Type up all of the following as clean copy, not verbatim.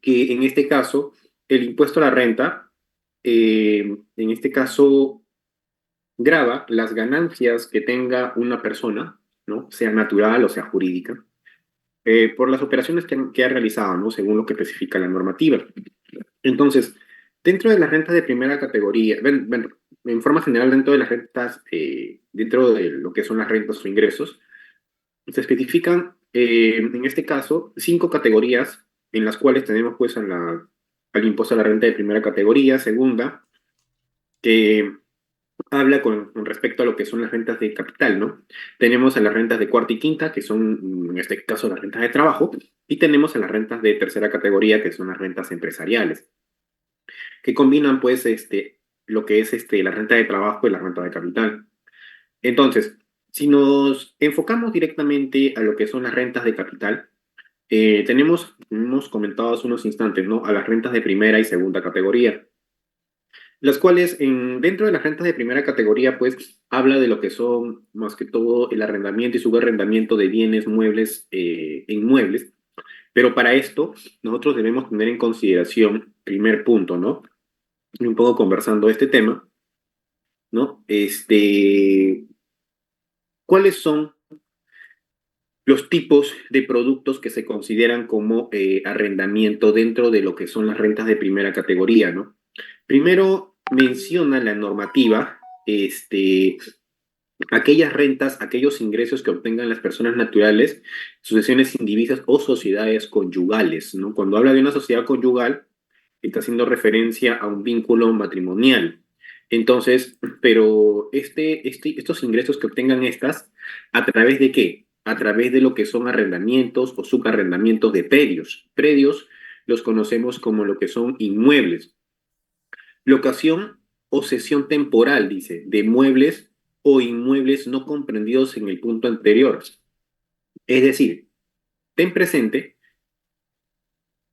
que en este caso el impuesto a la renta, en este caso, grava las ganancias que tenga una persona, ¿no? Sea natural o sea jurídica, por las operaciones que ha realizado, ¿no? Según lo que especifica la normativa. Entonces, dentro de las rentas de primera categoría, bueno, en forma general, dentro de las rentas, dentro de lo que son las rentas o ingresos, se especifican, en este caso, cinco categorías en las cuales tenemos pues al impuesto a la renta de primera categoría, segunda, que habla con respecto a lo que son las rentas de capital, ¿no? Tenemos a las rentas de cuarta y quinta, que son, en este caso, las rentas de trabajo, y tenemos a las rentas de tercera categoría, que son las rentas empresariales, que combinan, pues, lo que es la renta de trabajo y la renta de capital. Entonces, si nos enfocamos directamente a lo que son las rentas de capital, hemos comentado hace unos instantes, ¿no? A las rentas de primera y segunda categoría, las cuales dentro de las rentas de primera categoría, pues habla de lo que son más que todo el arrendamiento y subarrendamiento de bienes muebles e inmuebles, pero para esto nosotros debemos tener en consideración, primer punto, ¿no? Y un poco conversando este tema, ¿no? ¿Cuáles son los tipos de productos que se consideran como arrendamiento dentro de lo que son las rentas de primera categoría, ¿no? Primero menciona la normativa, aquellas rentas, aquellos ingresos que obtengan las personas naturales, sucesiones indivisas o sociedades conyugales, ¿no? Cuando habla de una sociedad conyugal, está haciendo referencia a un vínculo matrimonial. Entonces, pero estos ingresos que obtengan estas, ¿a través de qué? A través de lo que son arrendamientos o subarrendamientos de predios. Predios los conocemos como lo que son inmuebles. Locación o cesión temporal, dice, de muebles o inmuebles no comprendidos en el punto anterior. Es decir, ten presente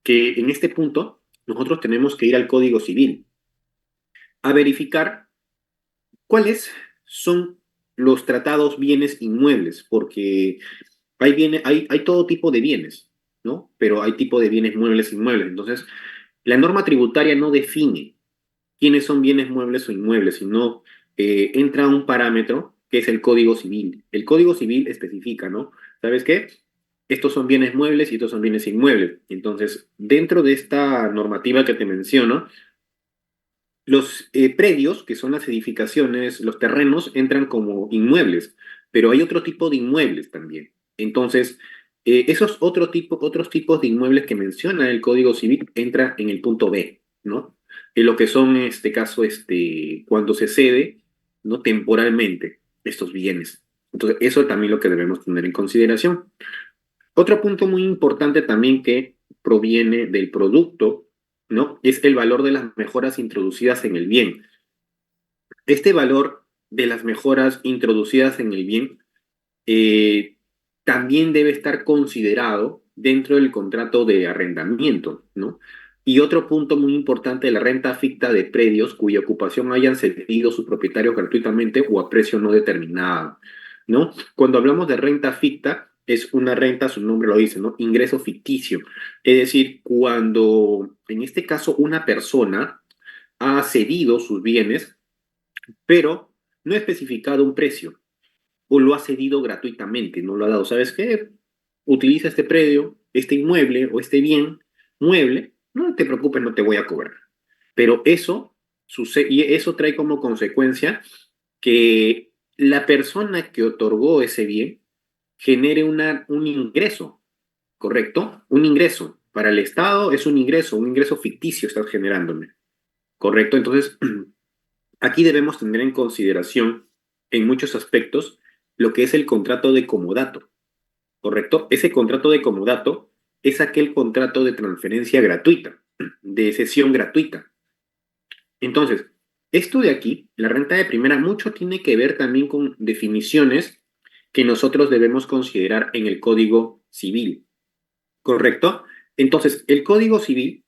que en este punto nosotros tenemos que ir al Código Civil a verificar cuáles son los tratados bienes inmuebles, porque hay todo tipo de bienes, ¿no? Pero hay tipo de bienes muebles e inmuebles. Entonces, la norma tributaria no define quiénes son bienes muebles o inmuebles, sino entra un parámetro que es el Código Civil. El Código Civil especifica, ¿no? ¿Sabes qué? Estos son bienes muebles y estos son bienes inmuebles. Entonces, dentro de esta normativa que te menciono, los predios, que son las edificaciones, los terrenos, entran como inmuebles, pero hay otro tipo de inmuebles también. Entonces, esos otros tipos de inmuebles que menciona el Código Civil entran en el punto B, ¿no? En lo que son, en este caso, cuando se cede, ¿no? Temporalmente estos bienes. Entonces, eso también lo que debemos tener en consideración. Otro punto muy importante también que proviene del producto, ¿no? Es el valor de las mejoras introducidas en el bien. Este valor de las mejoras introducidas en el bien eh, también debe estar considerado dentro del contrato de arrendamiento, ¿no? Y otro punto muy importante de la renta ficta de predios cuya ocupación hayan cedido sus propietarios gratuitamente o a precio no determinado, ¿no? Cuando hablamos de renta ficta, es una renta, su nombre lo dice, ¿no? Ingreso ficticio. Es decir, cuando en este caso una persona ha cedido sus bienes, pero no ha especificado un precio o lo ha cedido gratuitamente, no lo ha dado. ¿Sabes qué? Utiliza este predio, este inmueble o este bien mueble, no te preocupes, no te voy a cobrar. Pero eso sucede y eso trae como consecuencia que la persona que otorgó ese bien genere un ingreso, ¿correcto? Un ingreso. Para el Estado es un ingreso ficticio estás generándome, ¿correcto? Entonces, aquí debemos tener en consideración en muchos aspectos lo que es el contrato de comodato, ¿correcto? Ese contrato de comodato es aquel contrato de transferencia gratuita, de cesión gratuita. Entonces, esto de aquí, la renta de primera, mucho tiene que ver también con definiciones que nosotros debemos considerar en el Código Civil, ¿correcto? Entonces, el Código Civil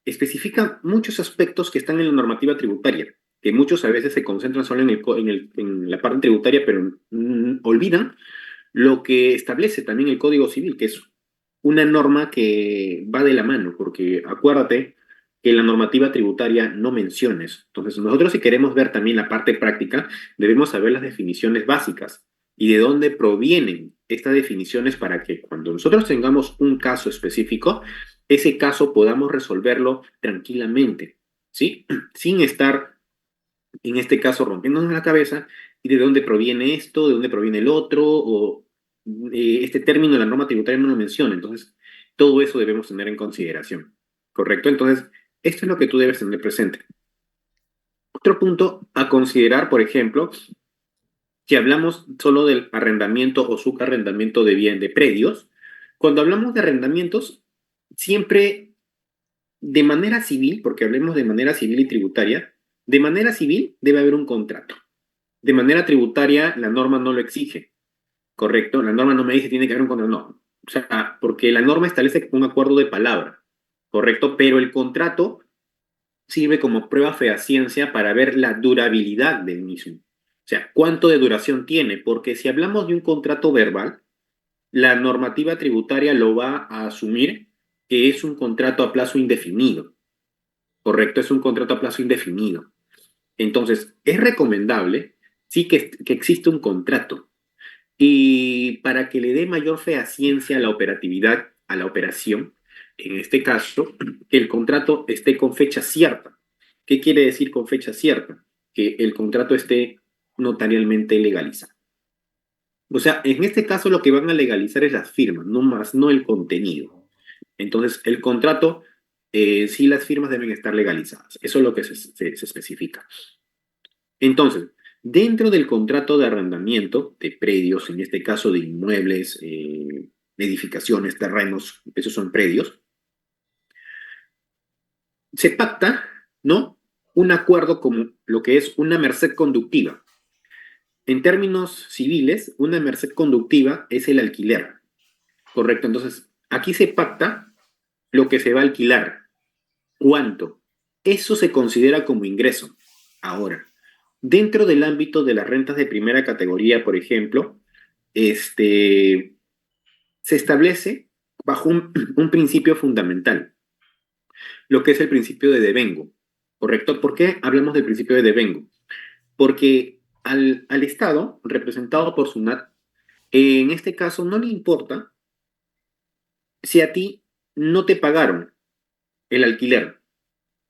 especifica muchos aspectos que están en la normativa tributaria, que muchos a veces se concentran solo en la parte tributaria, pero olvidan lo que establece también el Código Civil, que es una norma que va de la mano, porque acuérdate que la normativa tributaria no menciona eso. Entonces, nosotros si queremos ver también la parte práctica, debemos saber las definiciones básicas y de dónde provienen estas definiciones para que cuando nosotros tengamos un caso específico, ese caso podamos resolverlo tranquilamente, ¿sí? Sin estar, en este caso, rompiéndonos la cabeza y de dónde proviene esto, de dónde proviene el otro, o este término de la norma tributaria no lo menciona. Entonces, todo eso debemos tener en consideración, ¿correcto? Entonces, esto es lo que tú debes tener presente. Otro punto a considerar, por ejemplo, si hablamos solo del arrendamiento o subarrendamiento de bien de predios, cuando hablamos de arrendamientos, siempre de manera civil, porque hablemos de manera civil y tributaria, de manera civil debe haber un contrato. De manera tributaria, la norma no lo exige, ¿correcto? La norma no me dice tiene que haber un contrato, no. O sea, porque la norma establece un acuerdo de palabra, ¿correcto? Pero el contrato sirve como prueba fehaciencia para ver la durabilidad del mismo. O sea, cuánto de duración tiene, porque si hablamos de un contrato verbal, la normativa tributaria lo va a asumir que es un contrato a plazo indefinido, ¿correcto? Es un contrato a plazo indefinido. Entonces, es recomendable, sí, que existe un contrato. Y para que le dé mayor fehaciencia a la operatividad, a la operación, en este caso, que el contrato esté con fecha cierta. ¿Qué quiere decir con fecha cierta? Que el contrato esté notarialmente legalizado. O sea, en este caso lo que van a legalizar es las firmas, no más, no el contenido. Entonces, el contrato, sí las firmas deben estar legalizadas. Eso es lo que se especifica. Entonces, dentro del contrato de arrendamiento de predios, en este caso de inmuebles, edificaciones, terrenos, esos son predios, se pacta, ¿no? Un acuerdo como lo que es una merced conductiva. En términos civiles, una merced conductiva es el alquiler, ¿correcto? Entonces, aquí se pacta lo que se va a alquilar. ¿Cuánto? Eso se considera como ingreso. Ahora, dentro del ámbito de las rentas de primera categoría, por ejemplo, se establece bajo un principio fundamental, lo que es el principio de devengo, ¿correcto? ¿Por qué hablamos del principio de devengo? Porque al Estado, representado por SUNAT, en este caso no le importa si a ti no te pagaron el alquiler.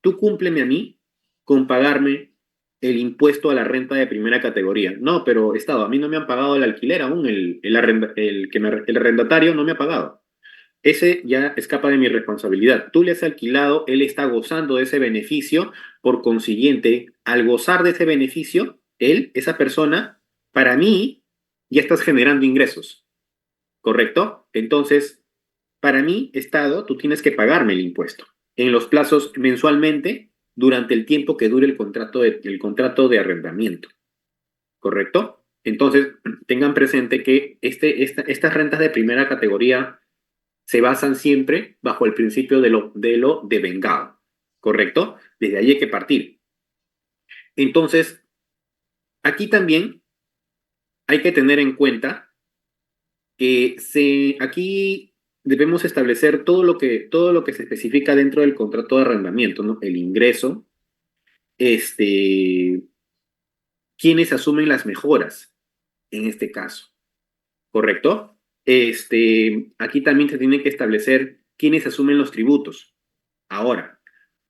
Tú cúmpleme a mí con pagarme el impuesto a la renta de primera categoría. No, pero Estado, a mí no me han pagado el alquiler aún, el arrendatario no me ha pagado. Ese ya escapa de mi responsabilidad. Tú le has alquilado, él está gozando de ese beneficio, por consiguiente, al gozar de ese beneficio, él, esa persona, para mí, ya estás generando ingresos, ¿correcto? Entonces, para mí, Estado, tú tienes que pagarme el impuesto en los plazos mensualmente durante el tiempo que dure el contrato de arrendamiento, ¿correcto? Entonces, tengan presente que estas rentas de primera categoría se basan siempre bajo el principio de lo devengado, ¿correcto? Desde ahí hay que partir. Entonces, aquí también hay que tener en cuenta que aquí debemos establecer todo lo que se especifica dentro del contrato de arrendamiento, ¿no? El ingreso, este, quiénes asumen las mejoras en este caso, ¿correcto? Aquí también se tiene que establecer quiénes asumen los tributos. Ahora,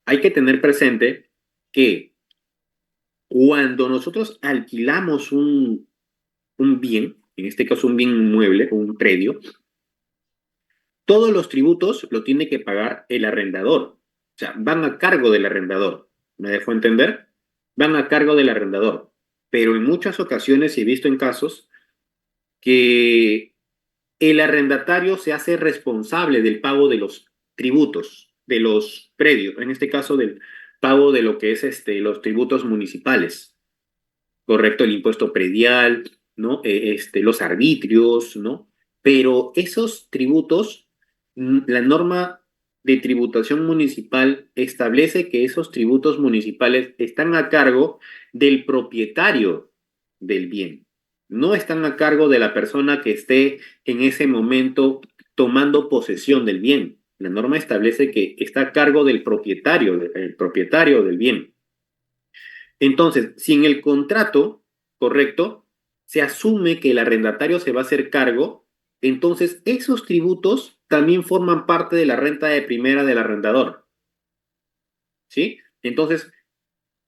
hay que tener presente que cuando nosotros alquilamos un bien, en este caso un bien inmueble o un predio, todos los tributos lo tiene que pagar el arrendador. O sea, van a cargo del arrendador. ¿Me dejó entender? Van a cargo del arrendador. Pero en muchas ocasiones he visto en casos que el arrendatario se hace responsable del pago de los tributos, de los predios, en este caso del pago de lo que es los tributos municipales, ¿correcto? El impuesto predial, ¿no? Los arbitrios, ¿no? Pero esos tributos, la norma de tributación municipal establece que esos tributos municipales están a cargo del propietario del bien, no están a cargo de la persona que esté en ese momento tomando posesión del bien. La norma establece que está a cargo del propietario, el propietario del bien. Entonces, si en el contrato, correcto, se asume que el arrendatario se va a hacer cargo, entonces esos tributos también forman parte de la renta de primera del arrendador, ¿sí? Entonces,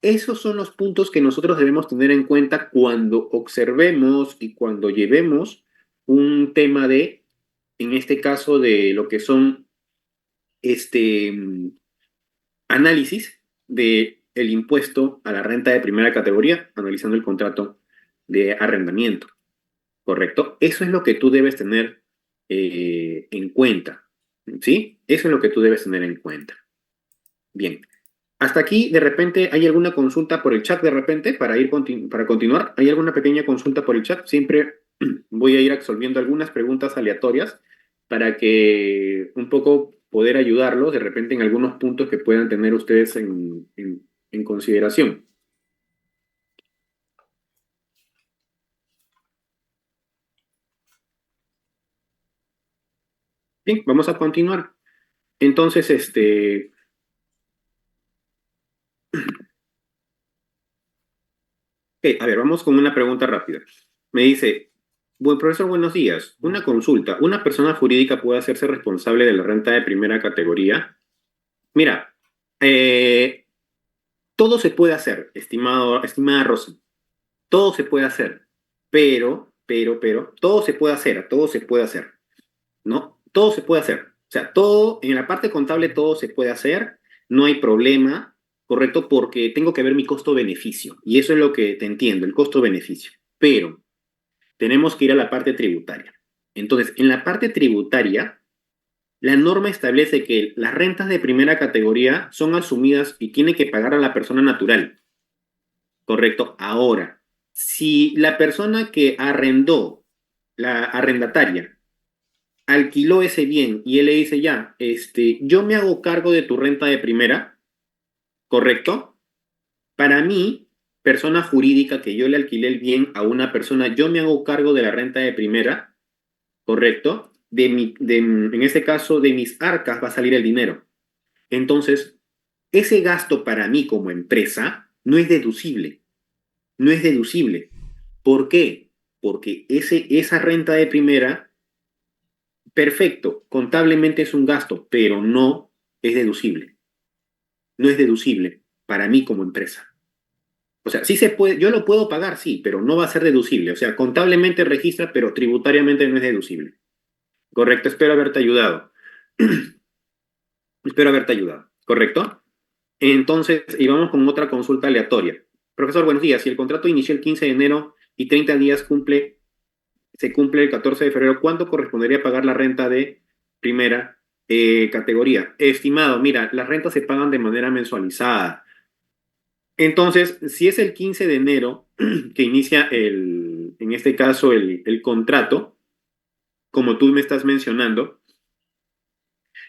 esos son los puntos que nosotros debemos tener en cuenta cuando observemos y cuando llevemos un tema de, en este caso, de lo que son este análisis de el impuesto a la renta de primera categoría, analizando el contrato de arrendamiento, ¿correcto? Eso es lo que tú debes tener en cuenta, ¿sí? Eso es lo que tú debes tener en cuenta. Bien. Hasta aquí, de repente, ¿hay alguna consulta por el chat de repente para continuar? ¿Hay alguna pequeña consulta por el chat? Siempre voy a ir absolviendo algunas preguntas aleatorias para que un poco poder ayudarlos de repente en algunos puntos que puedan tener ustedes en consideración. Bien, vamos a continuar. Entonces, a ver, vamos con una pregunta rápida. Me dice, buen profesor, buenos días. Una consulta. ¿Una persona jurídica puede hacerse responsable de la renta de primera categoría? Mira, eh, todo se puede hacer, estimada Rosa. Todo se puede hacer. Pero, todo se puede hacer, todo se puede hacer, ¿no? Todo se puede hacer. O sea, todo, en la parte contable todo se puede hacer, no hay problema, ¿correcto? Porque tengo que ver mi costo-beneficio. Y eso es lo que te entiendo, el costo-beneficio. Pero tenemos que ir a la parte tributaria. Entonces, en la parte tributaria, la norma establece que las rentas de primera categoría son asumidas y tiene que pagar a la persona natural, ¿correcto? Ahora, si la persona que arrendó, la arrendataria, alquiló ese bien y él le dice ya, yo me hago cargo de tu renta de primera, ¿correcto? Para mí, persona jurídica que yo le alquilé el bien a una persona, yo me hago cargo de la renta de primera, ¿correcto? En este caso, de mis arcas va a salir el dinero. Entonces, ese gasto para mí como empresa no es deducible, no es deducible. ¿Por qué? Porque esa renta de primera, perfecto, contablemente es un gasto, pero no es deducible. No es deducible para mí como empresa. O sea, sí se puede, yo lo puedo pagar, sí, pero no va a ser deducible. O sea, contablemente registra, pero tributariamente no es deducible. Correcto, espero haberte ayudado. Espero haberte ayudado. ¿Correcto? Entonces, y vamos con otra consulta aleatoria. Profesor, buenos días. Si el contrato inició el 15 de enero y 30 días se cumple el 14 de febrero, ¿cuánto correspondería pagar la renta de primera categoría? Estimado, mira, las rentas se pagan de manera mensualizada. Entonces, si es el 15 de enero que inicia en este caso, el contrato, como tú me estás mencionando,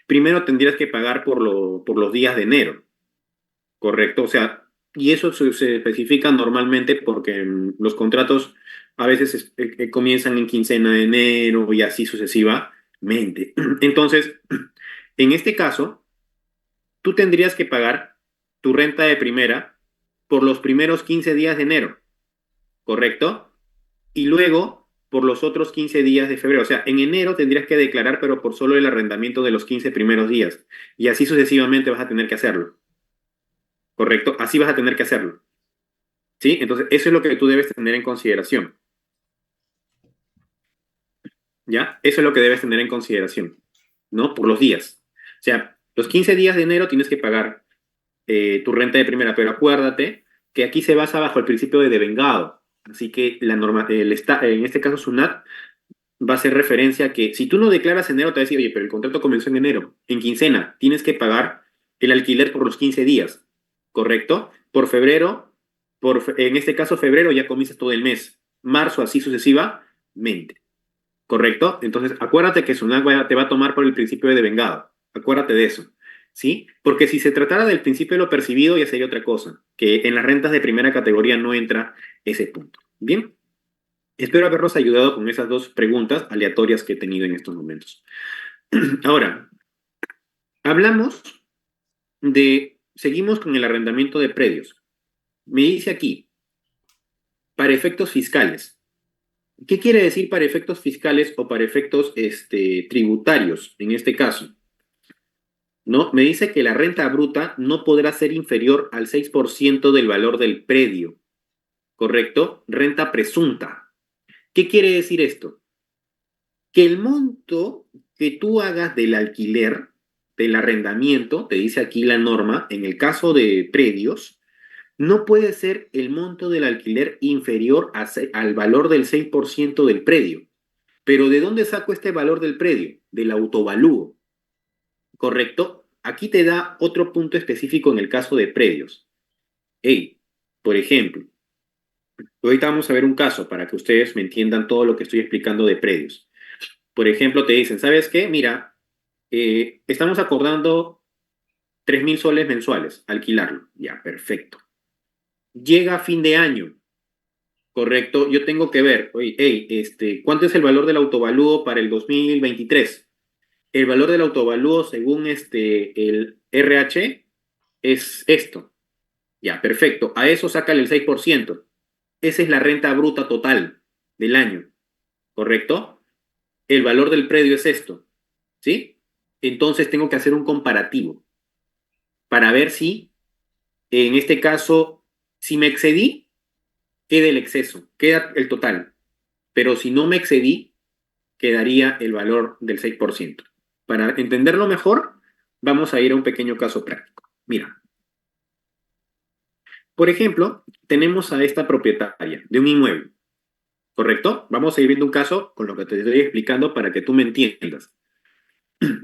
primero tendrías que pagar por los días de enero. Correcto, o sea, y eso se especifica normalmente porque los contratos a veces comienzan en quincena de enero y así sucesivamente. Entonces, en este caso, tú tendrías que pagar tu renta de primera por los primeros 15 días de enero, ¿correcto? Y luego por los otros 15 días de febrero. O sea, en enero tendrías que declarar, pero por solo el arrendamiento de los 15 primeros días. Y así sucesivamente vas a tener que hacerlo, ¿correcto? Así vas a tener que hacerlo. ¿Sí? Entonces, eso es lo que tú debes tener en consideración, ¿ya? Eso es lo que debes tener en consideración, ¿no? Por los días. O sea, los 15 días de enero tienes que pagar tu renta de primera, pero acuérdate que aquí se basa bajo el principio de devengado. Así que la norma, en este caso SUNAT va a hacer referencia a que si tú no declaras enero, te va a decir, oye, pero el contrato comenzó en enero, en quincena, tienes que pagar el alquiler por los 15 días, ¿correcto? Por febrero, en este caso febrero ya comienzas todo el mes, marzo así sucesivamente, ¿correcto? Entonces, acuérdate que Sunat te va a tomar por el principio de devengado, acuérdate de eso, ¿sí? Porque si se tratara del principio de lo percibido, ya sería otra cosa, que en las rentas de primera categoría no entra ese punto. Bien. Espero haberlos ayudado con esas dos preguntas aleatorias que he tenido en estos momentos. Ahora, seguimos con el arrendamiento de predios. Me dice aquí, para efectos fiscales. ¿Qué quiere decir para efectos fiscales o para efectos tributarios en este caso? ¿No? Me dice que la renta bruta no podrá ser inferior al 6% del valor del predio, ¿correcto? Renta presunta. ¿Qué quiere decir esto? Que el monto que tú hagas del alquiler, del arrendamiento, te dice aquí la norma, en el caso de predios, no puede ser el monto del alquiler inferior al valor del 6% del predio. Pero ¿de dónde saco este valor del predio? Del autovalúo, ¿correcto? Aquí te da otro punto específico en el caso de predios. Hey, por ejemplo, ahorita vamos a ver un caso para que ustedes me entiendan todo lo que estoy explicando de predios. Por ejemplo, te dicen, ¿sabes qué? Mira, estamos acordando 3.000 soles mensuales, alquilarlo. Ya, perfecto. Llega fin de año, correcto. Yo tengo que ver, oye, hey, ¿cuánto es el valor del autovalúo para el 2023? El valor del autovalúo según el RH es esto. Ya, perfecto. A eso sácale el 6%. Esa es la renta bruta total del año, ¿correcto? El valor del predio es esto, ¿sí? Entonces tengo que hacer un comparativo para ver si, en este caso, si me excedí, queda el exceso, queda el total. Pero si no me excedí, quedaría el valor del 6%. Para entenderlo mejor, vamos a ir a un pequeño caso práctico. Mira, por ejemplo, tenemos a esta propietaria de un inmueble, ¿correcto? Vamos a ir viendo un caso con lo que te estoy explicando para que tú me entiendas.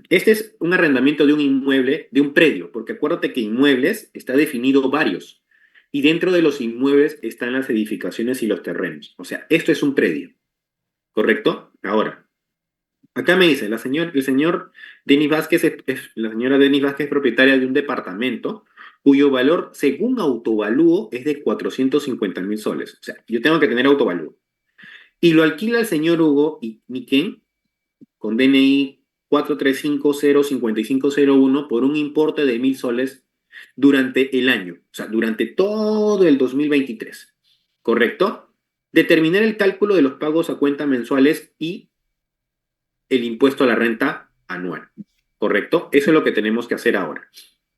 Este es un arrendamiento de un inmueble, de un predio, porque acuérdate que inmuebles está definido varios, y dentro de los inmuebles están las edificaciones y los terrenos. O sea, esto es un predio, ¿correcto? Ahora, acá me dice, el señor Denis Vázquez la señora Denis Vázquez es propietaria de un departamento cuyo valor, según autovalúo, es de 450.000 soles. O sea, yo tengo que tener autovalúo. Y lo alquila el señor Hugo y Miquén con DNI 435055501 por un importe de 1.000 soles durante el año, o sea, durante todo el 2023. ¿Correcto? Determinar el cálculo de los pagos a cuenta mensuales y el impuesto a la renta anual. ¿Correcto? Eso es lo que tenemos que hacer ahora.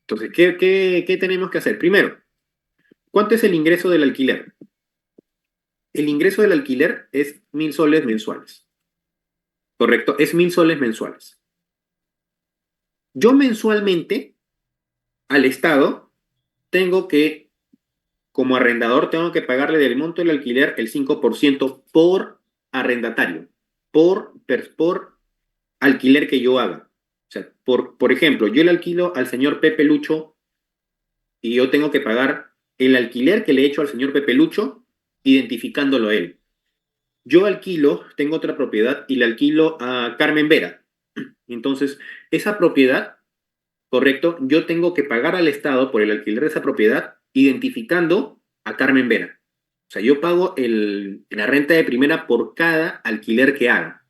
Entonces, ¿qué tenemos que hacer? Primero, ¿cuánto es el ingreso del alquiler? El ingreso del alquiler es 1.000 soles mensuales. ¿Correcto? Es 1.000 soles mensuales. Yo mensualmente al Estado tengo que, como arrendador, tengo que pagarle del monto del alquiler el 5% por arrendatario, por alquiler que yo haga. O sea, por ejemplo, yo le alquilo al señor Pepe Lucho y yo tengo que pagar el alquiler que le he hecho al señor Pepe Lucho, identificándolo a él. Yo alquilo, tengo otra propiedad y le alquilo a Carmen Vera. Entonces, esa propiedad, correcto, yo tengo que pagar al Estado por el alquiler de esa propiedad, identificando a Carmen Vera. O sea, yo pago la renta de primera por cada alquiler que haga,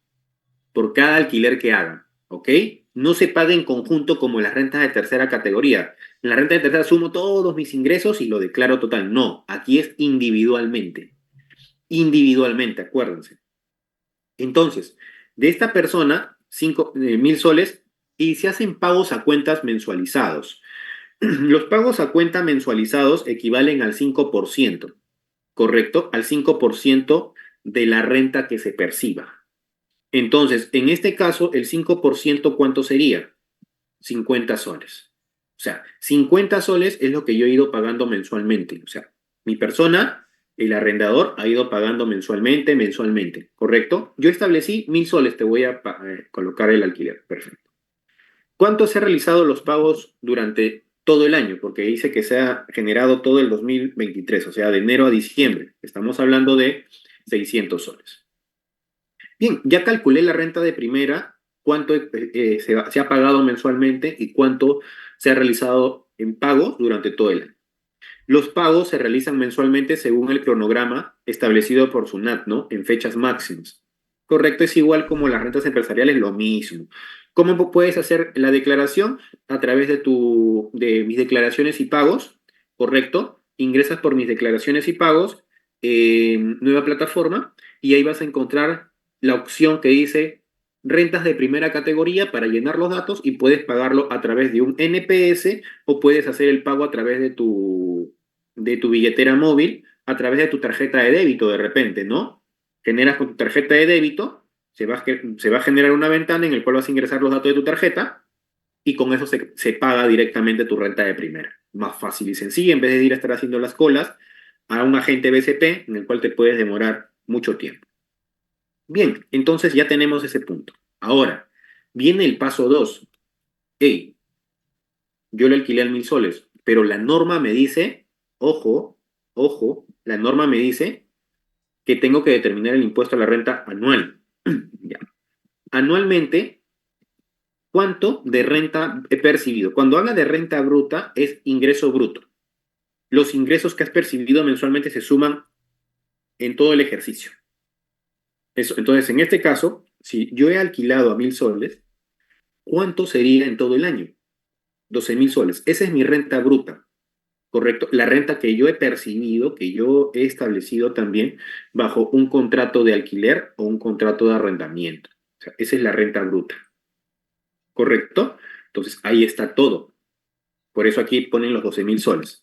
por cada alquiler que haga, ¿ok? No se paga en conjunto como en las rentas de tercera categoría. En la renta de tercera sumo todos mis ingresos y lo declaro total. No, aquí es individualmente. Individualmente, acuérdense. Entonces, de esta persona, 1.000 soles, y se hacen pagos a cuentas mensualizados. Los pagos a cuenta mensualizados equivalen al 5%, ¿correcto? Al 5% de la renta que se perciba. Entonces, en este caso, el 5%, ¿cuánto sería? 50 soles. O sea, 50 soles es lo que yo he ido pagando mensualmente. O sea, mi persona, el arrendador, ha ido pagando mensualmente, ¿correcto? Yo establecí 1.000 soles, te voy a colocar el alquiler. Perfecto. ¿Cuánto se han realizado los pagos durante todo el año? Porque dice que se ha generado todo el 2023, o sea, de enero a diciembre. Estamos hablando de 600 soles. Bien, ya calculé la renta de primera, cuánto se ha pagado mensualmente y cuánto se ha realizado en pagos durante todo el año. Los pagos se realizan mensualmente según el cronograma establecido por SUNAT, ¿no? En fechas máximas. Correcto, es igual como las rentas empresariales, lo mismo. ¿Cómo puedes hacer la declaración? A través de mis declaraciones y pagos, ¿correcto? Ingresas por mis declaraciones y pagos, nueva plataforma, y ahí vas a encontrar la opción que dice rentas de primera categoría para llenar los datos y puedes pagarlo a través de un NPS o puedes hacer el pago a través de tu billetera móvil, a través de tu tarjeta de débito de repente, ¿no? Generas con tu tarjeta de débito, se va a generar una ventana en la cual vas a ingresar los datos de tu tarjeta y con eso se paga directamente tu renta de primera. Más fácil y sencillo, en vez de ir a estar haciendo las colas a un agente BCP en el cual te puedes demorar mucho tiempo. Bien, entonces ya tenemos ese punto. Ahora, viene el paso 2. Hey, yo le alquilé a 1.000 soles, pero la norma me dice, ojo, ojo, la norma me dice que tengo que determinar el impuesto a la renta anual. Ya. Anualmente, ¿cuánto de renta he percibido? Cuando habla de renta bruta, es ingreso bruto. Los ingresos que has percibido mensualmente se suman en todo el ejercicio. Eso. Entonces, en este caso, si yo he alquilado a 1.000 soles, ¿cuánto sería en todo el año? 12.000 soles. Esa es mi renta bruta, ¿correcto? La renta que yo he percibido, que yo he establecido también bajo un contrato de alquiler o un contrato de arrendamiento. O sea, esa es la renta bruta, ¿correcto? Entonces, ahí está todo. Por eso aquí ponen los 12.000 soles.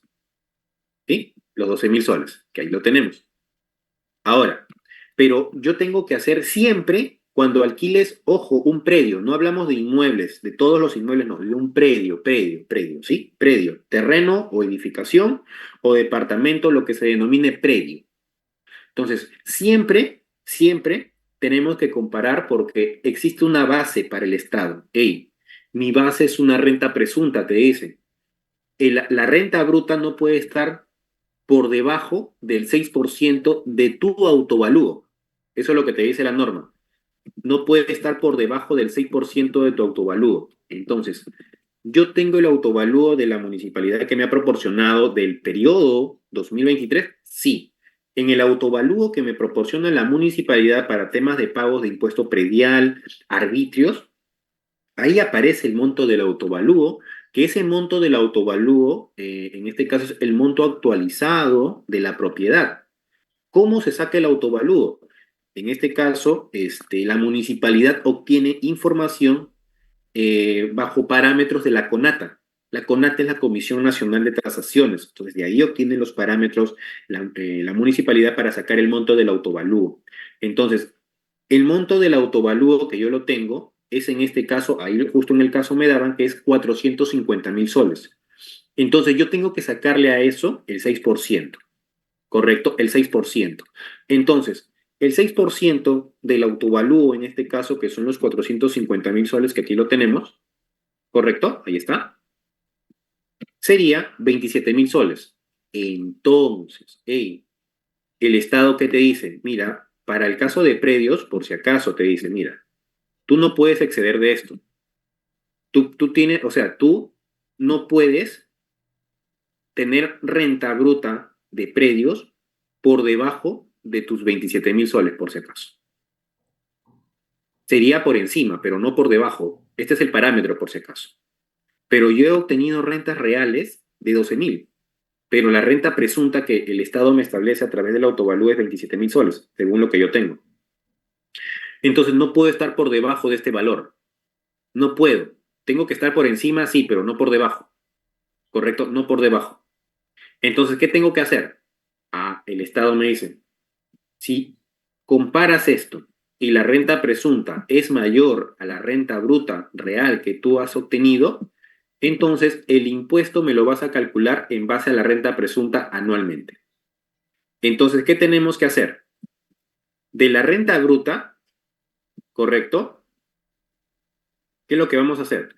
¿Sí? Los 12.000 soles, que ahí lo tenemos. Ahora, pero yo tengo que hacer siempre cuando alquiles, ojo, un predio, no hablamos de inmuebles, de todos los inmuebles, no, de un predio, ¿sí? Predio, terreno o edificación o departamento, lo que se denomine predio. Entonces, siempre tenemos que comparar porque existe una base para el Estado. Hey, mi base es una renta presunta, te dicen. La renta bruta no puede estar por debajo del 6% de tu autovalúo. Eso es lo que te dice la norma. No puede estar por debajo del 6% de tu autovalúo. Entonces, yo tengo el autovalúo de la municipalidad que me ha proporcionado del periodo 2023, sí. En el autovalúo que me proporciona la municipalidad para temas de pagos de impuesto predial, arbitrios, ahí aparece el monto del autovalúo, que ese monto del autovalúo, en este caso es el monto actualizado de la propiedad. ¿Cómo se saca el autovalúo? En este caso, la municipalidad obtiene información bajo parámetros de la CONATA. La CONATA es la Comisión Nacional de Tasaciones. Entonces, de ahí obtiene los parámetros la municipalidad para sacar el monto del autovalúo. Entonces, el monto del autovalúo que yo lo tengo es en este caso, ahí justo en el caso me daban, que es 450.000 soles. Entonces, yo tengo que sacarle a eso el 6%. ¿Correcto? El 6%. Entonces, el 6% del autovalúo, en este caso, que son los 450.000 soles que aquí lo tenemos, ¿correcto? Ahí está. Sería 27.000 soles. Entonces, hey, el Estado, ¿qué te dice? Mira, para el caso de predios, por si acaso, te dice, mira, tú no puedes exceder de esto. Tú tienes, o sea, tú no puedes tener renta bruta de predios por debajo de tus 27.000 soles, por si acaso. Sería por encima, pero no por debajo. Este es el parámetro, por si acaso. Pero yo he obtenido rentas reales de 12.000, pero la renta presunta que el Estado me establece a través del autovalúo es 27.000 soles, según lo que yo tengo. Entonces no puedo estar por debajo de este valor. No puedo. Tengo que estar por encima, sí, pero no por debajo. ¿Correcto? No por debajo. Entonces, ¿qué tengo que hacer? Ah, el Estado me dice, si comparas esto y la renta presunta es mayor a la renta bruta real que tú has obtenido, entonces el impuesto me lo vas a calcular en base a la renta presunta anualmente. Entonces, ¿qué tenemos que hacer? De la renta bruta, ¿correcto? ¿Qué es lo que vamos a hacer?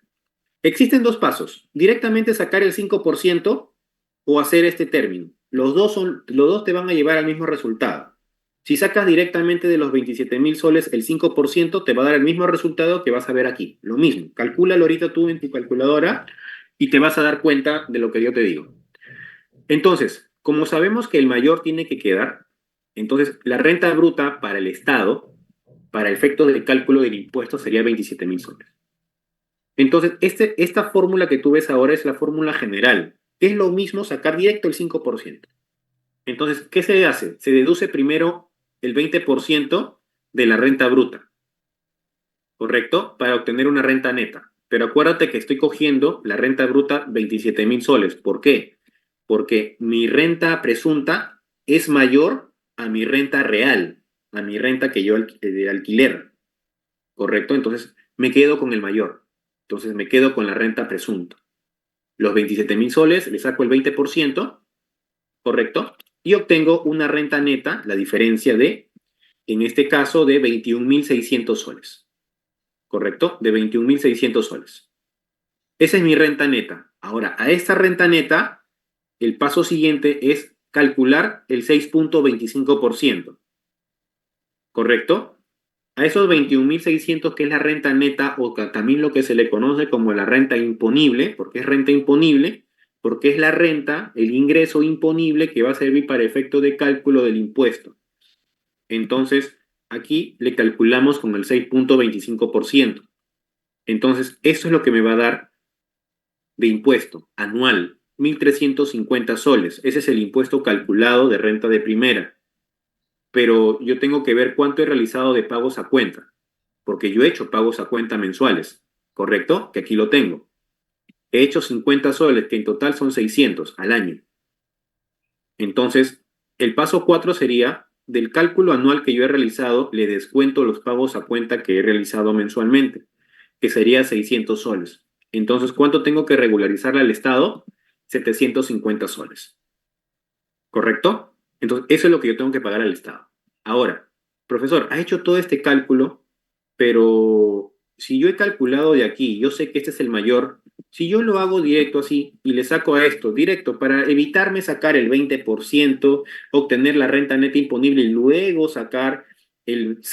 Existen dos pasos. Directamente sacar el 5% o hacer este término. Los dos te van a llevar al mismo resultado. Si sacas directamente de los 27.000 soles el 5%, te va a dar el mismo resultado que vas a ver aquí. Lo mismo. Calcúlalo ahorita tú en tu calculadora y te vas a dar cuenta de lo que yo te digo. Entonces, como sabemos que el mayor tiene que quedar, entonces la renta bruta para el Estado, para efectos del cálculo del impuesto, sería 27.000 soles. Entonces, esta fórmula que tú ves ahora es la fórmula general. Es lo mismo sacar directo el 5%. Entonces, ¿qué se hace? Se deduce primero el 20% de la renta bruta, ¿correcto? Para obtener una renta neta. Pero acuérdate que estoy cogiendo la renta bruta 27.000 soles. ¿Por qué? Porque mi renta presunta es mayor a mi renta real, a mi renta que yo de alquiler, ¿correcto? Entonces me quedo con el mayor. Entonces me quedo con la renta presunta. Los 27.000 soles, le saco el 20%, ¿correcto? Y obtengo una renta neta, la diferencia de, en este caso, de 21.600 soles. ¿Correcto? De 21.600 soles. Esa es mi renta neta. Ahora, a esta renta neta, el paso siguiente es calcular el 6.25%. ¿Correcto? A esos 21.600 que es la renta neta, o también lo que se le conoce como la renta imponible, porque es renta imponible, porque es la renta, el ingreso imponible que va a servir para efecto de cálculo del impuesto. Entonces, aquí le calculamos con el 6.25%. Entonces, eso es lo que me va a dar de impuesto anual, 1.350 soles. Ese es el impuesto calculado de renta de primera. Pero yo tengo que ver cuánto he realizado de pagos a cuenta, porque yo he hecho pagos a cuenta mensuales, ¿correcto? Que aquí lo tengo. He hecho 50 soles, que en total son 600 al año. Entonces, el paso 4 sería, del cálculo anual que yo he realizado, le descuento los pagos a cuenta que he realizado mensualmente, que sería 600 soles. Entonces, ¿cuánto tengo que regularizarle al Estado? 750 soles. ¿Correcto? Entonces, eso es lo que yo tengo que pagar al Estado. Ahora, profesor, ha hecho todo este cálculo, pero si yo he calculado de aquí, yo sé que este es el mayor, si yo lo hago directo así y le saco a esto directo para evitarme sacar el 20%, obtener la renta neta imponible y luego sacar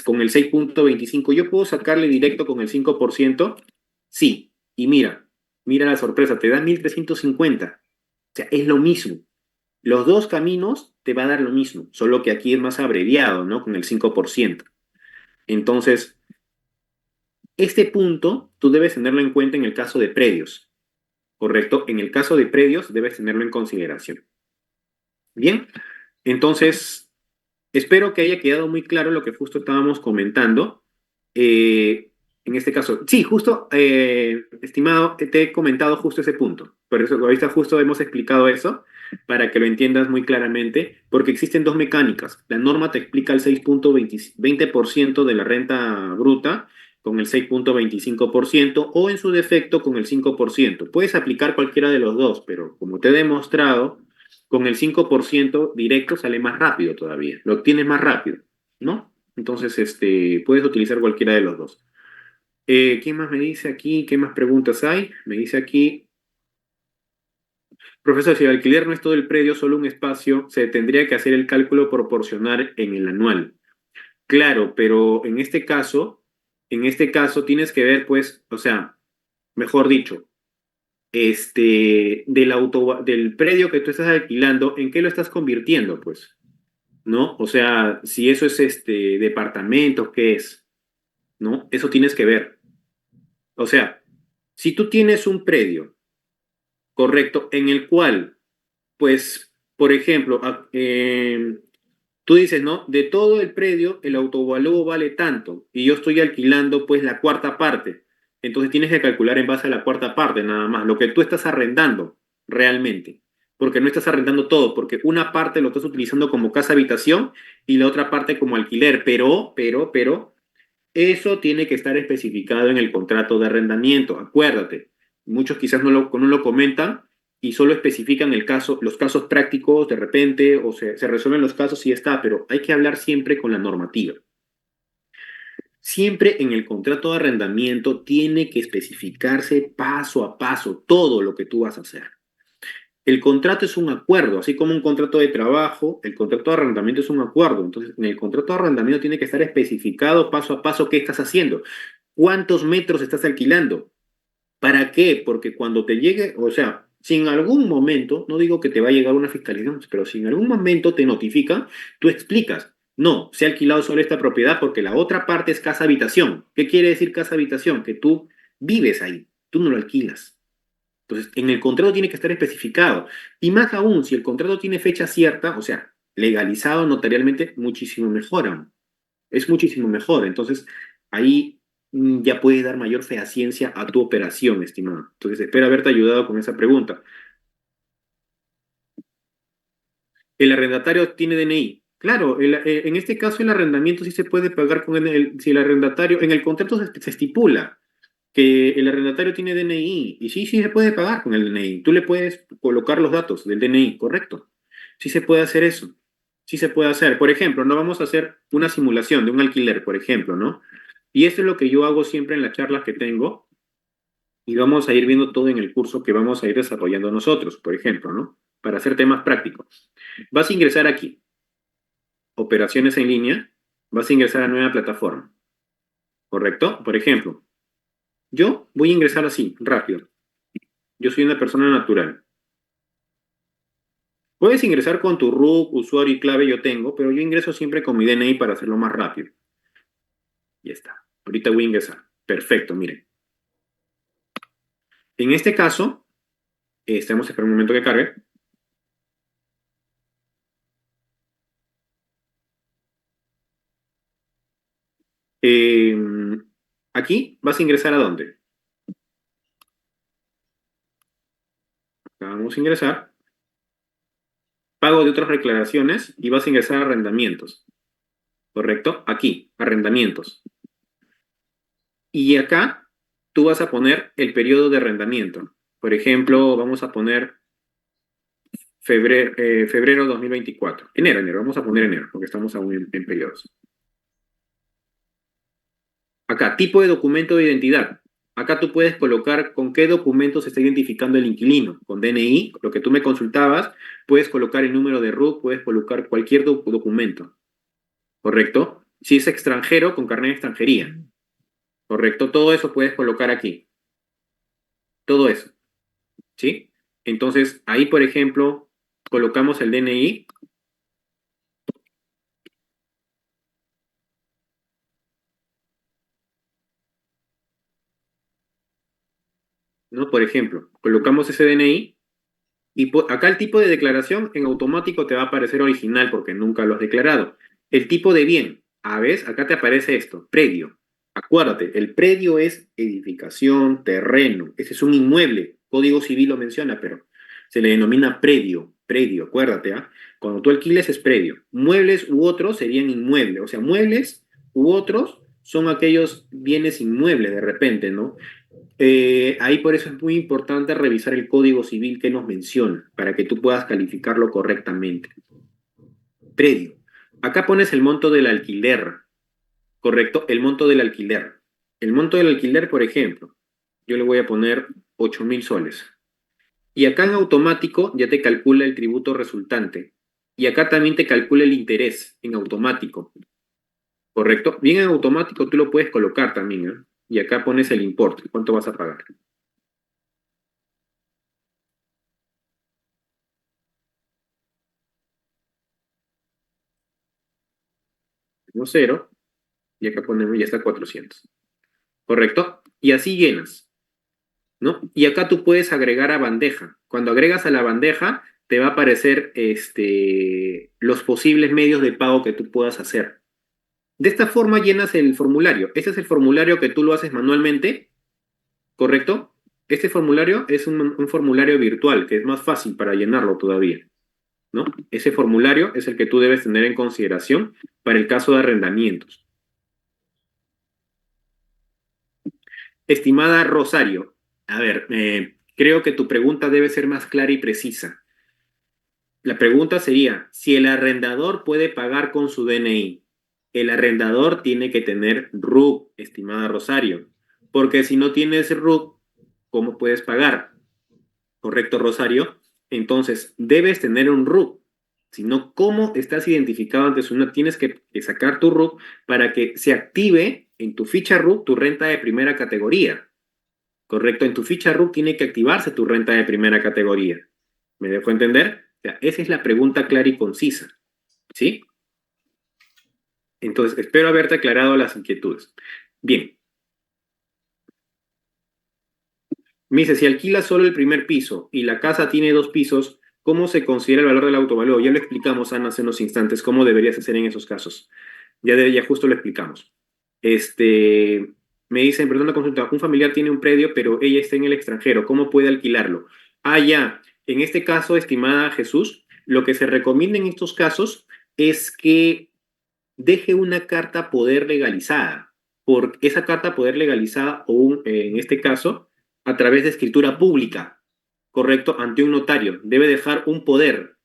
con el 6.25, ¿yo puedo sacarle directo con el 5%? Sí. Y mira la sorpresa, te da 1.350. O sea, es lo mismo. Los dos caminos te va a dar lo mismo, solo que aquí es más abreviado, ¿no? Con el 5%. Entonces, este punto tú debes tenerlo en cuenta en el caso de predios, ¿correcto? En el caso de predios debes tenerlo en consideración. Bien, entonces, espero que haya quedado muy claro lo que justo estábamos comentando. Eh, en este caso, sí, justo, estimado, te he comentado justo ese punto. Por eso, ahorita justo hemos explicado eso, para que lo entiendas muy claramente, porque existen dos mecánicas. La norma te explica el 6.20% de la renta bruta con el 6.25% o en su defecto con el 5%. Puedes aplicar cualquiera de los dos, pero como te he demostrado, con el 5% directo sale más rápido todavía, lo obtienes más rápido, ¿no? Entonces, puedes utilizar cualquiera de los dos. ¿Quién más me dice aquí? ¿Qué más preguntas hay? Me dice aquí, profesor, si el alquiler no es todo el predio, solo un espacio, se tendría que hacer el cálculo proporcional en el anual. Claro, pero en este caso tienes que ver, pues, o sea, mejor dicho, del predio que tú estás alquilando, ¿en qué lo estás convirtiendo, pues? ¿No? O sea, si eso es departamento, ¿qué es? ¿No? Eso tienes que ver. O sea, si tú tienes un predio, correcto, en el cual, pues, por ejemplo, tú dices, ¿no? De todo el predio, el autovalúo vale tanto y yo estoy alquilando, pues, la cuarta parte. Entonces tienes que calcular en base a la cuarta parte, nada más, lo que tú estás arrendando realmente. Porque no estás arrendando todo, porque una parte lo estás utilizando como casa habitación y la otra parte como alquiler, pero, eso tiene que estar especificado en el contrato de arrendamiento, acuérdate. Muchos quizás no lo comentan y solo especifican los casos prácticos de repente o se resuelven los casos y ya está, pero hay que hablar siempre con la normativa. Siempre en el contrato de arrendamiento tiene que especificarse paso a paso todo lo que tú vas a hacer. El contrato es un acuerdo, así como un contrato de trabajo, el contrato de arrendamiento es un acuerdo. Entonces, en el contrato de arrendamiento tiene que estar especificado paso a paso qué estás haciendo, cuántos metros estás alquilando, para qué, porque cuando te llegue, o sea, si en algún momento, no digo que te va a llegar una fiscalización, pero si en algún momento te notifican, tú explicas, no, se ha alquilado solo esta propiedad porque la otra parte es casa habitación. ¿Qué quiere decir casa habitación? Que tú vives ahí. tú no lo alquilas. Entonces, en el contrato tiene que estar especificado. Y más aún, si el contrato tiene fecha cierta, o sea, legalizado notarialmente, muchísimo mejor aún. Es muchísimo mejor. Entonces, ahí ya puedes dar mayor fehaciencia a tu operación, estimado. Entonces, espero haberte ayudado con esa pregunta. ¿El arrendatario tiene DNI? Claro, en este caso el arrendamiento sí se puede pagar con si el arrendatario, en el contrato se estipula que el arrendatario tiene DNI y sí, sí se puede pagar con el DNI. Tú le puedes colocar los datos del DNI, ¿correcto? Sí se puede hacer eso. Sí se puede hacer. Por ejemplo, no vamos a hacer una simulación de un alquiler, por ejemplo, ¿no? Y esto es lo que yo hago siempre en las charlas que tengo y vamos a ir viendo todo en el curso que vamos a ir desarrollando nosotros, por ejemplo, ¿no? Para hacer temas prácticos. Vas a ingresar aquí, operaciones en línea, vas a ingresar a nueva plataforma, ¿correcto? Por ejemplo, yo voy a ingresar así, rápido. Yo soy una persona natural. Puedes ingresar con tu RUC, usuario y clave, yo tengo, pero yo ingreso siempre con mi DNI para hacerlo más rápido. Ya está. Ahorita voy a ingresar. Perfecto, miren. En este caso, estamos esperando un momento que cargue. Eh, Aquí vas a ingresar a dónde? Acá vamos a ingresar. Pago de otras declaraciones y vas a ingresar a arrendamientos. ¿Correcto? Aquí, arrendamientos. Y acá tú vas a poner el periodo de arrendamiento. Por ejemplo, vamos a poner febrero 2024. Enero, vamos a poner enero, porque estamos aún en periodos. Acá, tipo de documento de identidad. Acá tú puedes colocar con qué documento se está identificando el inquilino. Con DNI, lo que tú me consultabas, puedes colocar el número de RUC, puedes colocar cualquier documento. ¿Correcto? Si es extranjero, con carnet de extranjería. ¿Correcto? Todo eso puedes colocar aquí. Todo eso. ¿Sí? Entonces, ahí, por ejemplo, colocamos el DNI, ¿no? Por ejemplo, colocamos ese DNI y acá el tipo de declaración en automático te va a aparecer original porque nunca lo has declarado. El tipo de bien, a ver, acá te aparece esto, predio. Acuérdate, el predio es edificación, terreno. Ese es un inmueble. Código Civil lo menciona, pero se le denomina predio. Predio, acuérdate, ¿ah? Cuando tú alquiles es predio. Muebles u otros serían inmuebles. O sea, muebles u otros son aquellos bienes inmuebles de repente, ¿no? Ahí por eso es muy importante revisar el Código Civil que nos menciona, para que tú puedas calificarlo correctamente. Predio. Acá pones el monto del alquiler, ¿correcto? El monto del alquiler. El monto del alquiler, por ejemplo, yo le voy a poner 8.000 soles. Y acá en automático ya te calcula el tributo resultante. Y acá también te calcula el interés en automático, ¿correcto? Bien en automático tú lo puedes colocar también, ¿eh? Y acá pones el importe, cuánto vas a pagar. No cero, y acá ponemos ya está 400. ¿Correcto? Y así llenas, ¿no? Y acá tú puedes agregar a bandeja. Cuando agregas a la bandeja, te va a aparecer los posibles medios de pago que tú puedas hacer. De esta forma llenas el formulario. Este es el formulario que tú lo haces manualmente, ¿correcto? Este formulario es un formulario virtual, que es más fácil para llenarlo todavía, ¿no? Ese formulario es el que tú debes tener en consideración para el caso de arrendamientos. Estimada Rosario, a ver, creo que tu pregunta debe ser más clara y precisa. La pregunta sería, si el arrendador puede pagar con su DNI, el arrendador tiene que tener RUC, estimada Rosario, porque si no tienes RUC, ¿cómo puedes pagar? ¿Correcto, Rosario? Entonces, debes tener un RUC. Si no, ¿cómo estás identificado ante una? Tienes que sacar tu RUC para que se active en tu ficha RUC tu renta de primera categoría. Correcto, en tu ficha RUC tiene que activarse tu renta de primera categoría. ¿Me dejo entender? O sea, esa es la pregunta clara y concisa, ¿sí? Entonces, espero haberte aclarado las inquietudes. Bien, Me dice, si alquila solo el primer piso y la casa tiene dos pisos, ¿cómo se considera el valor del autovalor? Ya lo explicamos, Ana, hace unos instantes, cómo deberías hacer en esos casos. Ya justo lo explicamos. Este, Me dicen, perdón, una consulta, un familiar tiene un predio, pero ella está en el extranjero, ¿cómo puede alquilarlo? Ah, ya, en este caso, estimada Jesús, lo que se recomienda en estos casos es que deje una carta poder legalizada, por esa carta poder legalizada o en este caso a través de escritura pública, correcto, ante un notario. Debe dejar un poder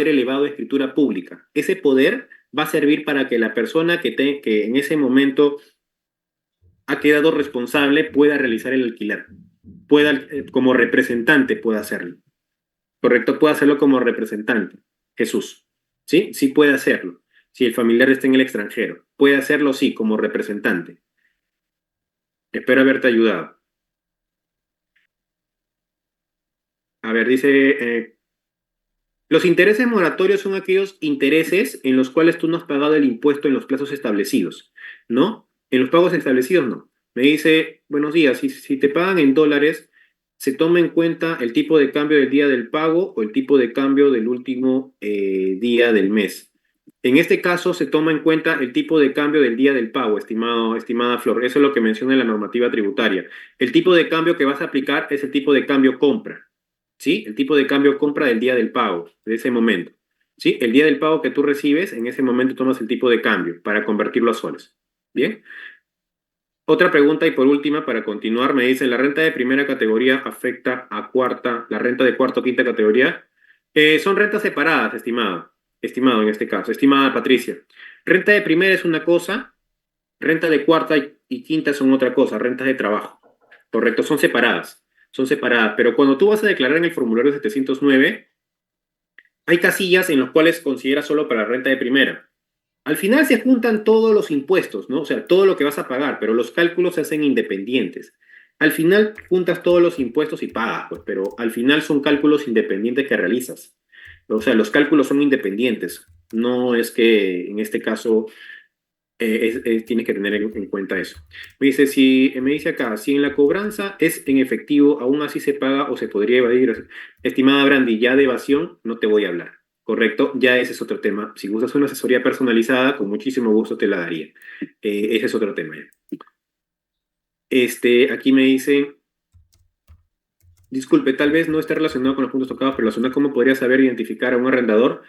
elevado de escritura pública. Ese poder va a servir para que la persona que en ese momento ha quedado responsable pueda realizar el alquiler, como representante pueda hacerlo, correcto, puede hacerlo como representante, Jesús, ¿sí? Sí puede hacerlo. Si el familiar está en el extranjero, puede hacerlo, sí, como representante. Espero haberte ayudado. A ver, dice, los intereses moratorios son aquellos intereses en los cuales tú no has pagado el impuesto en los plazos establecidos, ¿no? En los pagos establecidos no. Me dice, buenos días, si te pagan en dólares, se toma en cuenta el tipo de cambio del día del pago o el tipo de cambio del último día del mes. En este caso se toma en cuenta el tipo de cambio del día del pago, estimada Flor. Eso es lo que menciona la normativa tributaria. El tipo de cambio que vas a aplicar es el tipo de cambio compra. ¿Sí? El tipo de cambio compra del día del pago, de ese momento. ¿Sí? El día del pago que tú recibes, en ese momento tomas el tipo de cambio para convertirlo a soles. ¿Bien? Otra pregunta y por última, para continuar, me dice, ¿la renta de primera categoría afecta a cuarta, la renta de cuarta o quinta categoría? Son rentas separadas, estimado en este caso, estimada Patricia. Renta de primera es una cosa, renta de cuarta y quinta son otra cosa, rentas de trabajo. Correcto, son separadas, pero cuando tú vas a declarar en el formulario 709, hay casillas en las cuales consideras solo para renta de primera. Al final se juntan todos los impuestos, ¿no? O sea, todo lo que vas a pagar, pero los cálculos se hacen independientes. Al final juntas todos los impuestos y pagas, pues, pero al final son cálculos independientes que realizas. O sea, los cálculos son independientes. No es que en este caso tienes que tener en cuenta eso. Me dice acá, si en la cobranza es en efectivo, aún así se paga o se podría evadir. Estimada Brandy, ya de evasión no te voy a hablar, ¿correcto? Ya ese es otro tema. Si gustas una asesoría personalizada, con muchísimo gusto te la daría. Ese es otro tema ya. Aquí me dice, disculpe, tal vez no esté relacionado con los puntos tocados, pero relacionado cómo podría saber identificar a un arrendador.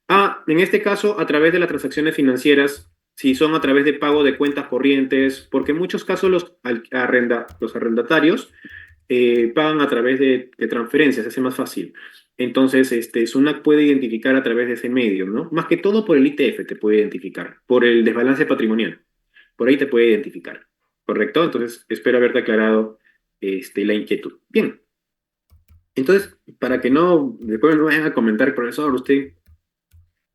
Ah, en este caso, a través de las transacciones financieras, si son a través de pago de cuentas corrientes, porque en muchos casos los arrendatarios pagan a través de transferencias, se hace más fácil. Entonces, SUNAT puede identificar a través de ese medio, ¿no? Más que todo por el ITF te puede identificar, por el desbalance patrimonial. Por ahí te puede identificar, ¿correcto? Entonces, espero haberte aclarado la inquietud. Bien. Entonces, para que no, después no vayan a comentar, profesor, usted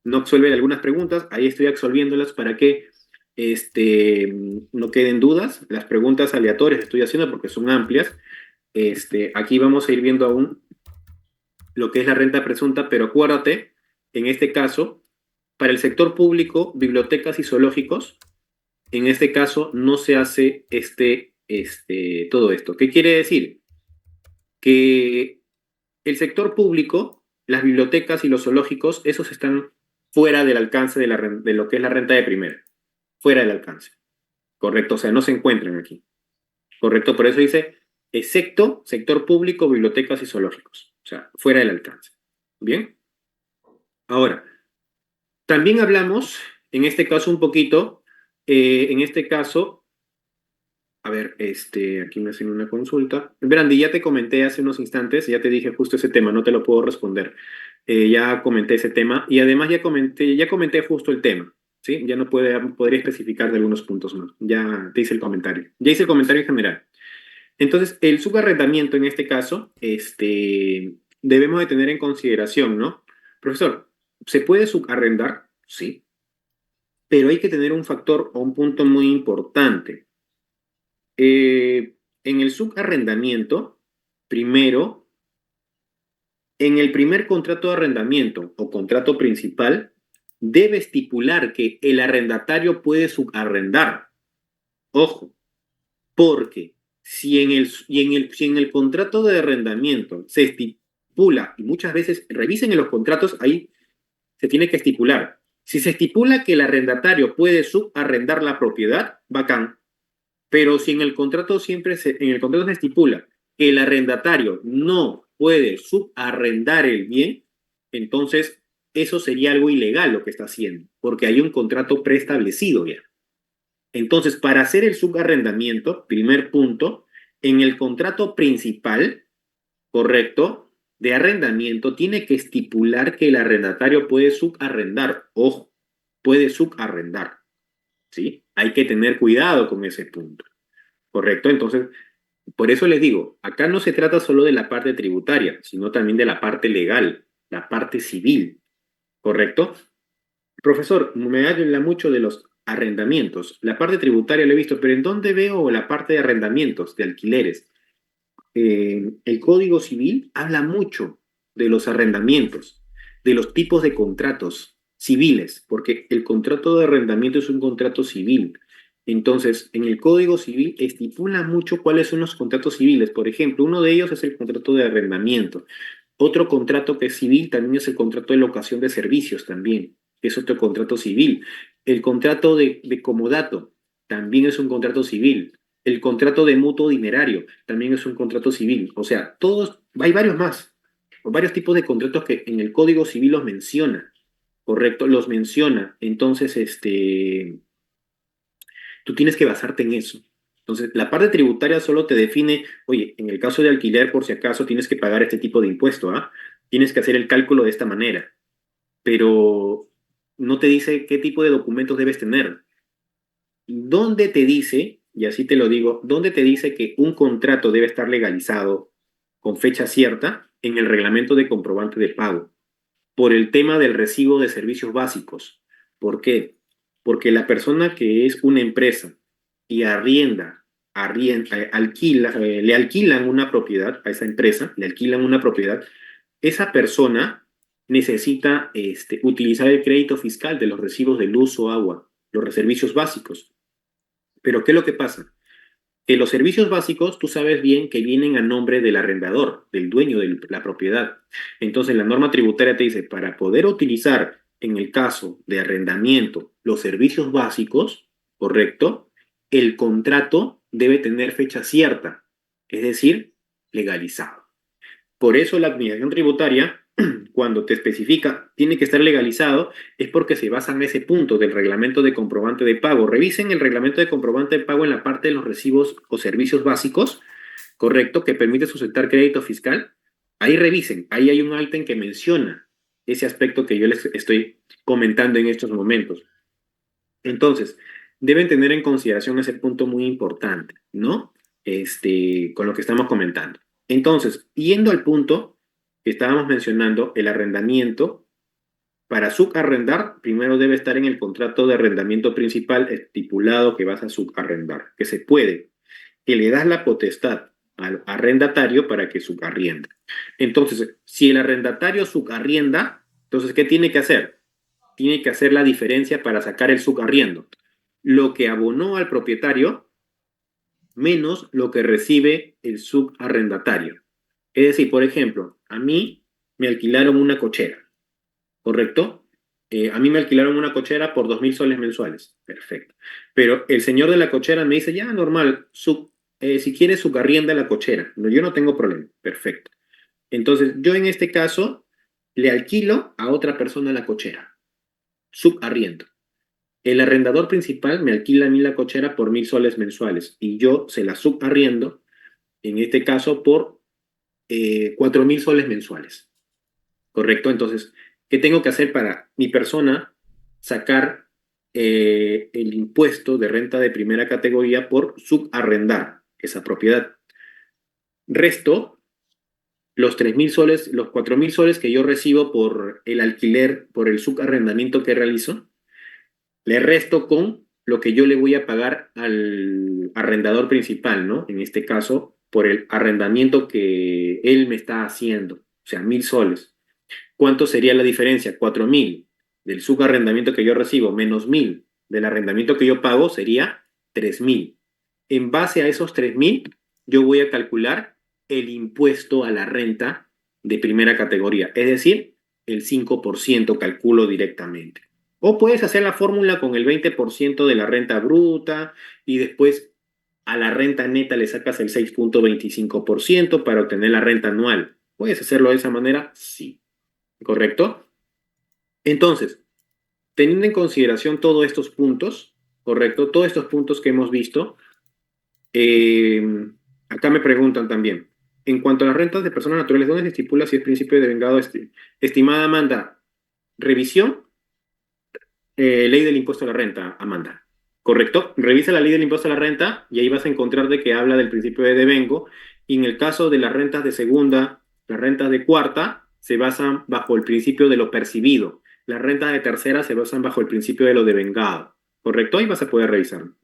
no absuelve algunas preguntas, ahí estoy absolviéndolas para que no queden dudas. Las preguntas aleatorias estoy haciendo porque son amplias. Aquí vamos a ir viendo aún lo que es la renta presunta, pero acuérdate, en este caso, para el sector público, bibliotecas y zoológicos, en este caso no se hace todo esto. ¿Qué quiere decir? Que el sector público, las bibliotecas y los zoológicos, esos están fuera del alcance de lo que es la renta de primera, fuera del alcance, correcto, o sea, no se encuentran aquí, correcto, por eso dice, excepto sector público, bibliotecas y zoológicos, o sea, fuera del alcance. Bien, ahora, también hablamos, en este caso un poquito, en este caso, a ver, aquí me hacen una consulta. Brandy, ya te comenté hace unos instantes, ya te dije justo ese tema, no te lo puedo responder. Ya comenté ese tema y además ya comenté justo el tema, ¿sí? Ya no podría especificar de algunos puntos más. Ya te hice el comentario. Ya hice el comentario en general. Entonces, el subarrendamiento en este caso, debemos de tener en consideración, ¿no? Profesor, ¿se puede subarrendar? Sí, pero hay que tener un factor o un punto muy importante. En el subarrendamiento, primero, en el primer contrato de arrendamiento o contrato principal, debe estipular que el arrendatario puede subarrendar. Ojo, porque Si en el contrato de arrendamiento se estipula, y muchas veces revisen en los contratos, ahí se tiene que estipular. Si se estipula que el arrendatario puede subarrendar la propiedad, bacán. Pero si en el contrato en el contrato se estipula que el arrendatario no puede subarrendar el bien, entonces eso sería algo ilegal lo que está haciendo, porque hay un contrato preestablecido ya. Entonces, para hacer el subarrendamiento, primer punto, en el contrato principal, correcto, de arrendamiento, tiene que estipular que el arrendatario puede subarrendar. Ojo, puede subarrendar, ¿sí? Hay que tener cuidado con ese punto, ¿correcto? Entonces, por eso les digo, acá no se trata solo de la parte tributaria, sino también de la parte legal, la parte civil, ¿correcto? Profesor, me habla mucho de los arrendamientos. La parte tributaria lo he visto, pero ¿en dónde veo la parte de arrendamientos, de alquileres? El Código Civil habla mucho de los arrendamientos, de los tipos de contratos civiles, porque el contrato de arrendamiento es un contrato civil. Entonces, en el Código Civil estipula mucho cuáles son los contratos civiles. Por ejemplo, uno de ellos es el contrato de arrendamiento. Otro contrato que es civil también es el contrato de locación de servicios también, que es otro contrato civil. El contrato de comodato también es un contrato civil. El contrato de mutuo dinerario también es un contrato civil. O sea, todos, hay varios más, o varios tipos de contratos que en el Código Civil los menciona, ¿correcto? Los menciona. Entonces, tú tienes que basarte en eso. Entonces, la parte tributaria solo te define, oye, en el caso de alquiler, por si acaso, tienes que pagar este tipo de impuesto, ¿ah? Tienes que hacer el cálculo de esta manera, pero no te dice qué tipo de documentos debes tener. ¿Dónde te dice, y así te lo digo, dónde te dice que un contrato debe estar legalizado con fecha cierta? En el reglamento de comprobante de pago, por el tema del recibo de servicios básicos. ¿Por qué? Porque la persona que es una empresa y alquila, le alquilan una propiedad a esa empresa, le alquilan una propiedad, esa persona necesita utilizar el crédito fiscal de los recibos de luz o agua, los servicios básicos. Pero ¿qué es lo que pasa? Que los servicios básicos, tú sabes bien que vienen a nombre del arrendador, del dueño de la propiedad. Entonces, la norma tributaria te dice, para poder utilizar, en el caso de arrendamiento, los servicios básicos, ¿correcto? El contrato debe tener fecha cierta, es decir, legalizado. Por eso la administración tributaria, cuando te especifica tiene que estar legalizado, es porque se basa en ese punto del reglamento de comprobante de pago. Revisen el reglamento de comprobante de pago en la parte de los recibos o servicios básicos, correcto, que permite sustentar crédito fiscal. Ahí revisen, ahí hay un ítem que menciona ese aspecto que yo les estoy comentando en estos momentos. Entonces, deben tener en consideración ese punto muy importante, ¿no? Con lo que estamos comentando. Entonces, yendo al punto que estábamos mencionando, el arrendamiento, para subarrendar, primero debe estar en el contrato de arrendamiento principal estipulado que vas a subarrendar, que se puede, que le das la potestad al arrendatario para que subarrienda. Entonces, si el arrendatario subarrienda, entonces, ¿qué tiene que hacer? Tiene que hacer la diferencia para sacar el subarriendo. Lo que abonó al propietario menos lo que recibe el subarrendatario. Es decir, por ejemplo, a mí me alquilaron una cochera, ¿correcto? A mí me alquilaron una cochera por 2.000 soles mensuales. Perfecto. Pero el señor de la cochera me dice, ya, normal, si quieres subarrienda la cochera. No, yo no tengo problema. Perfecto. Entonces, yo en este caso le alquilo a otra persona la cochera. Subarriendo. El arrendador principal me alquila a mí la cochera por 1.000 soles mensuales y yo se la subarriendo, en este caso, por 4.000 soles mensuales. ¿Correcto? Entonces, ¿qué tengo que hacer para mi persona sacar el impuesto de renta de primera categoría por subarrendar esa propiedad? Resto los 3.000 soles, los 4.000 soles que yo recibo por el alquiler, por el subarrendamiento que realizo, le resto con lo que yo le voy a pagar al arrendador principal, ¿no? En este caso, por el arrendamiento que él me está haciendo, o sea, 1.000 soles. ¿Cuánto sería la diferencia? 4.000 del subarrendamiento que yo recibo menos 1.000 del arrendamiento que yo pago sería 3.000. En base a esos 3.000, yo voy a calcular el impuesto a la renta de primera categoría, es decir, el 5% calculo directamente. O puedes hacer la fórmula con el 20% de la renta bruta y después a la renta neta le sacas el 6,25% para obtener la renta anual. ¿Puedes hacerlo de esa manera? Sí. ¿Correcto? Entonces, teniendo en consideración todos estos puntos, ¿correcto? Todos estos puntos que hemos visto, eh, acá me preguntan también, en cuanto a las rentas de personas naturales, ¿dónde se estipula si es principio de vengado? Estimada Amanda, revisión, ley del impuesto a la renta, Amanda. ¿Correcto? Revisa la ley del impuesto a la renta y ahí vas a encontrar de que habla del principio de devengo. Y en el caso de las rentas de segunda, las rentas de cuarta se basan bajo el principio de lo percibido. Las rentas de tercera se basan bajo el principio de lo devengado. ¿Correcto? Ahí vas a poder revisarlo.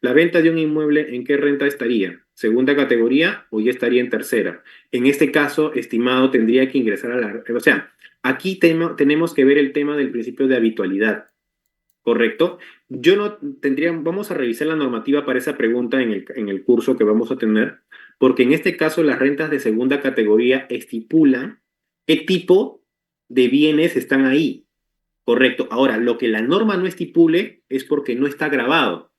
La venta de un inmueble, ¿en qué renta estaría? ¿Segunda categoría o ya estaría en tercera? En este caso, estimado, tendría que ingresar a la... O sea, aquí tenemos que ver el tema del principio de habitualidad. ¿Correcto? Yo no tendría, vamos a revisar la normativa para esa pregunta en el curso que vamos a tener, porque en este caso las rentas de segunda categoría estipulan qué tipo de bienes están ahí. Correcto. Ahora, lo que la norma no estipule es porque no está grabado.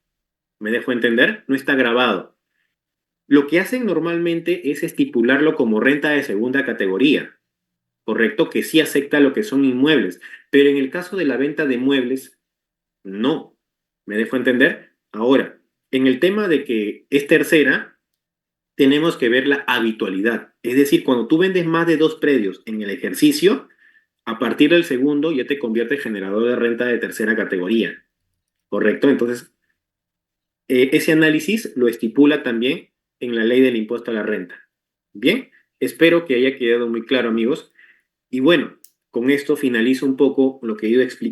¿Me dejo entender? No está grabado. Lo que hacen normalmente es estipularlo como renta de segunda categoría. Correcto, que sí acepta lo que son inmuebles. Pero en el caso de la venta de muebles, no. ¿Me dejo entender? Ahora, en el tema de que es tercera, tenemos que ver la habitualidad. Es decir, cuando tú vendes más de dos predios en el ejercicio, a partir del segundo ya te convierte en generador de renta de tercera categoría. ¿Correcto? Entonces, ese análisis lo estipula también en la ley del impuesto a la renta. Bien, espero que haya quedado muy claro, amigos. Y bueno, con esto finalizo un poco lo que he ido explicando.